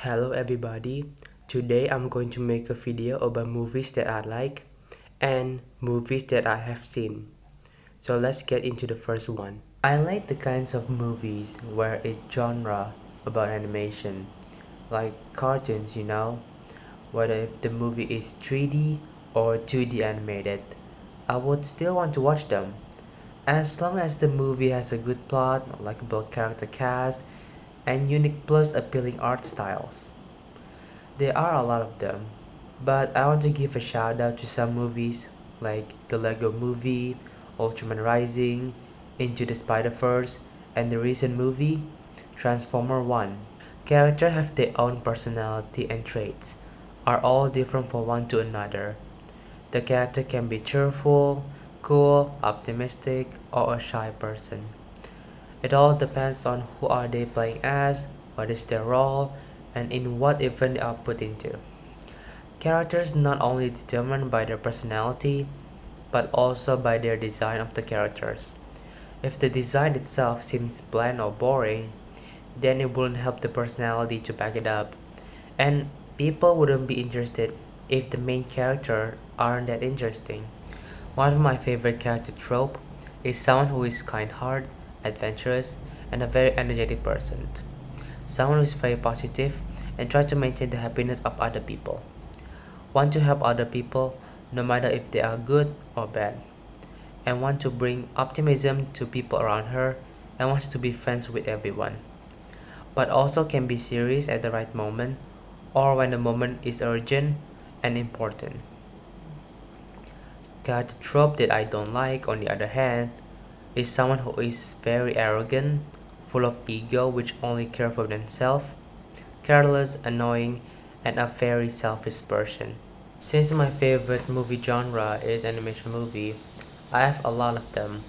Hello everybody, today I'm going to make a video about movies that I like and movies that I have seen. So let's get into the first one. I like the kinds of movies where it's genre about animation, like cartoons, whether if the movie is 3D or 2D animated. I would still want to watch them, as long as the movie has a good plot, likable character cast, and unique plus appealing art styles. There are a lot of them, but I want to give a shout out to some movies like the Lego Movie, Ultraman Rising, Into the Spider-Verse, and the recent movie Transformer 1. Characters have their own personality and traits, are all different from one to another. The character can be cheerful, cool, optimistic, or a shy person. It all depends on who are they playing as, what is their role, and in what event they are put into. Characters not only determined by their personality, but also by their design of the characters. If the design itself seems bland or boring, then it wouldn't help the personality to back it up, and people wouldn't be interested if the main character aren't that interesting. One of my favorite character trope is someone who is kind-hearted, adventurous, and a very energetic person. Someone who is very positive and try to maintain the happiness of other people. Want to help other people no matter if they are good or bad. And want to bring optimism to people around her and wants to be friends with everyone. But also can be serious at the right moment or when the moment is urgent and important. Character trope that I don't like, on the other hand, is someone who is very arrogant, full of ego which only care for themselves, careless, annoying, and a very selfish person. Since my favorite movie genre is animation movie, I have a lot of them,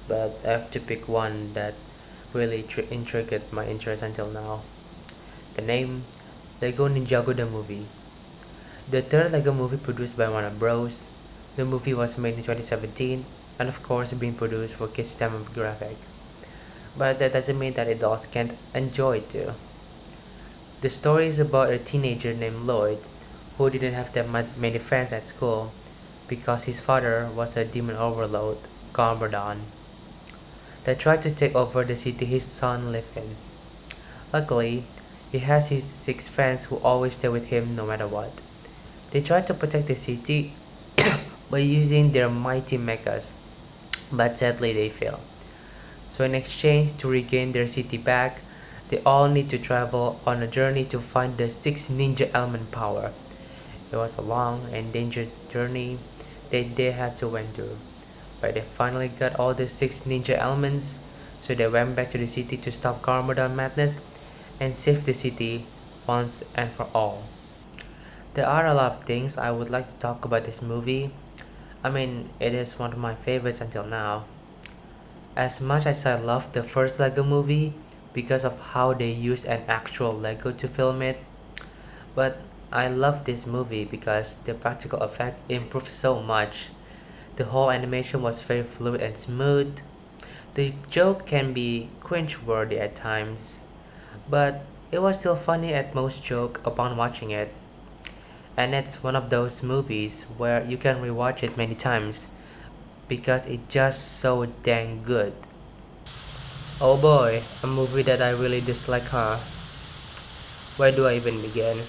but I have to pick one that really intrigued my interest until now. The name Lego Ninjago the movie. The third Lego movie produced by Warner Bros. The movie was made in 2017 and of course being produced for kids demographic. But that doesn't mean that adults can't enjoy it too. The story is about a teenager named Lloyd who didn't have that many friends at school because his father was a demon overlord, Garmadon, that tried to take over the city his son lived in. Luckily, he has his six friends who always stay with him no matter what. They try to protect the city by using their mighty mechas, but sadly they fail. So in exchange to regain their city back, they all need to travel on a journey to find the six ninja element power. It was a long and dangerous journey that they had to went through, but they finally got all the six ninja elements, so they went back to the city to stop Garmadon madness and save the city once and for all. There are a lot of things I would like to talk about this movie. I mean, it is one of my favorites until now. As much as I love the first Lego movie because of how they used an actual Lego to film it, but I love this movie because the practical effect improved so much. The whole animation was very fluid and smooth. The joke can be cringe-worthy at times, but it was still funny at most joke upon watching it. And it's one of those movies where you can rewatch it many times because it's just so dang good. Oh boy, a movie that I really dislike, huh? Where do I even begin?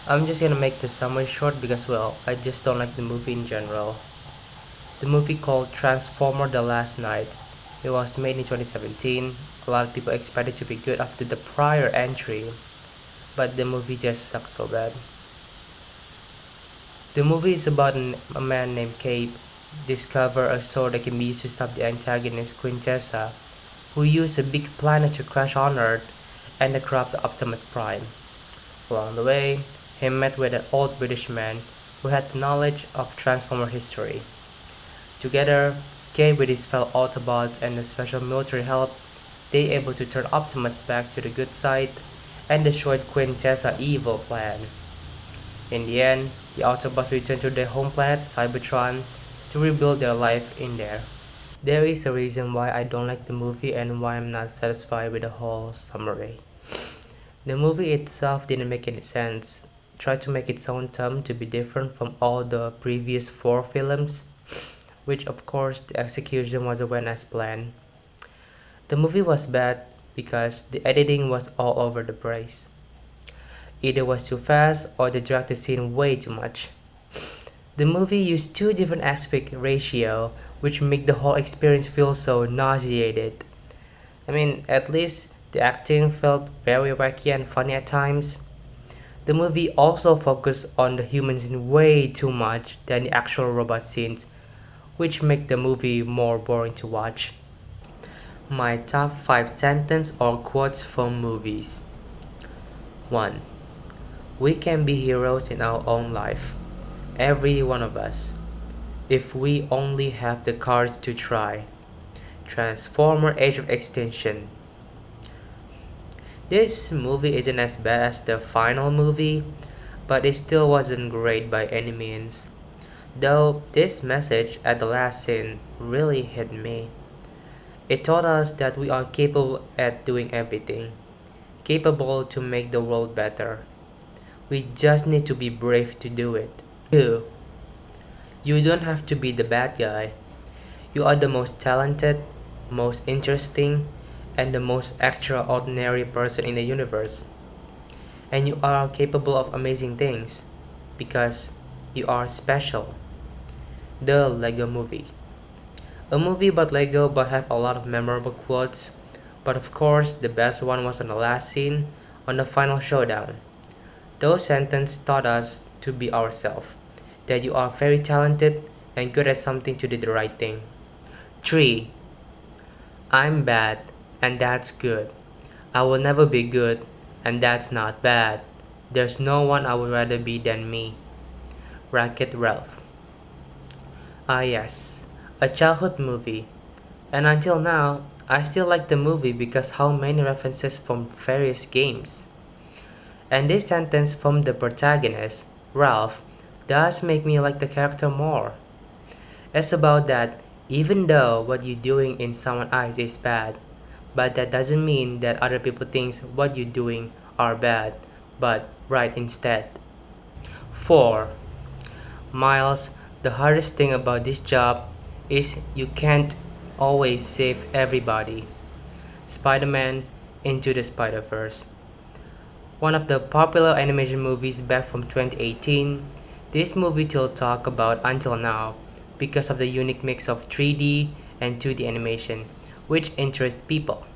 I'm just gonna make the summary short because, well, I just don't like the movie in general. The movie called Transformer The Last Night. It was made in 2017. A lot of people expected it to be good after the prior entry, but the movie just sucks so bad. The movie is about a man named Cape discover a sword that can be used to stop the antagonist Quintessa, who used a big planet to crash on Earth and the corrupt Optimus Prime. Along the way, he met with an old British man who had knowledge of Transformer history. Together, Cape with his fellow Autobots and the special military help, they able to turn Optimus back to the good side and destroyed Quintessa's evil plan. In the end, the Autobots return to their home planet, Cybertron, to rebuild their life in there. There is a reason why I don't like the movie and why I'm not satisfied with the whole summary. The movie itself didn't make any sense. It tried to make its own tone to be different from all the previous four films, which of course the execution wasn't went as planned. The movie was bad because the editing was all over the place. Either was too fast or they dragged the scene way too much. The movie used two different aspect ratio, which make the whole experience feel so nauseated. I mean, at least the acting felt very wacky and funny at times. The movie also focused on the humans in way too much than the actual robot scenes, which make the movie more boring to watch. My top 5 sentence or quotes from movies. 1. We can be heroes in our own life. Every one of us. If we only have the courage to try. Transformer Age of Extinction. This movie isn't as bad as the final movie, but it still wasn't great by any means. Though this message at the last scene really hit me. It taught us that we are capable at doing everything, capable to make the world better. We just need to be brave to do it. 2. You don't have to be the bad guy. You are the most talented, most interesting, and the most extraordinary person in the universe. And you are capable of amazing things because you are special. The Lego Movie. A movie about Lego but have a lot of memorable quotes, but of course the best one was on the last scene on the final showdown. Those sentences taught us to be ourselves, that you are very talented and good at something to do the right thing. 3. I'm bad, and that's good. I will never be good, and that's not bad. There's no one I would rather be than me. Wreck-It Ralph. Ah yes, a childhood movie. And until now, I still like the movie because how many references from various games. And this sentence from the protagonist, Ralph, does make me like the character more. It's about that even though what you're doing in someone's eyes is bad, but that doesn't mean that other people think what you're doing are bad, but right instead. 4. Miles, the hardest thing about this job is you can't always save everybody. Spider-Man Into the Spider-Verse. One of the popular animation movies back from 2018, this movie still talk about until now because of the unique mix of 3D and 2D animation, which interests people.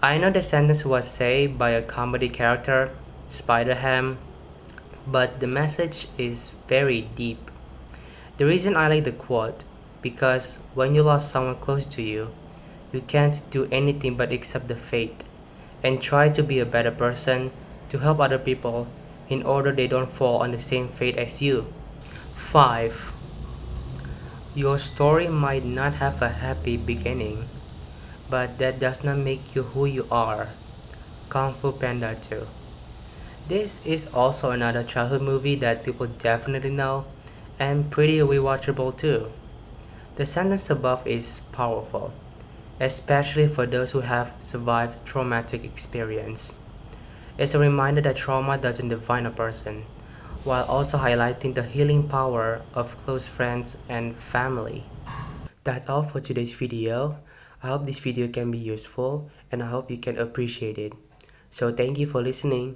I know the sentence was said by a comedy character, Spider-Ham, but the message is very deep. The reason I like the quote, because when you lost someone close to you, you can't do anything but accept the fate and try to be a better person to help other people in order they don't fall on the same fate as you. 5. Your story might not have a happy beginning, but that does not make you who you are. Kung Fu Panda 2. This is also another childhood movie that people definitely know and pretty rewatchable too. The sentence above is powerful, especially for those who have survived traumatic experience. It's a reminder that trauma doesn't define a person, while also highlighting the healing power of close friends and family. That's all for today's video. I hope this video can be useful and I hope you can appreciate it. So thank you for listening.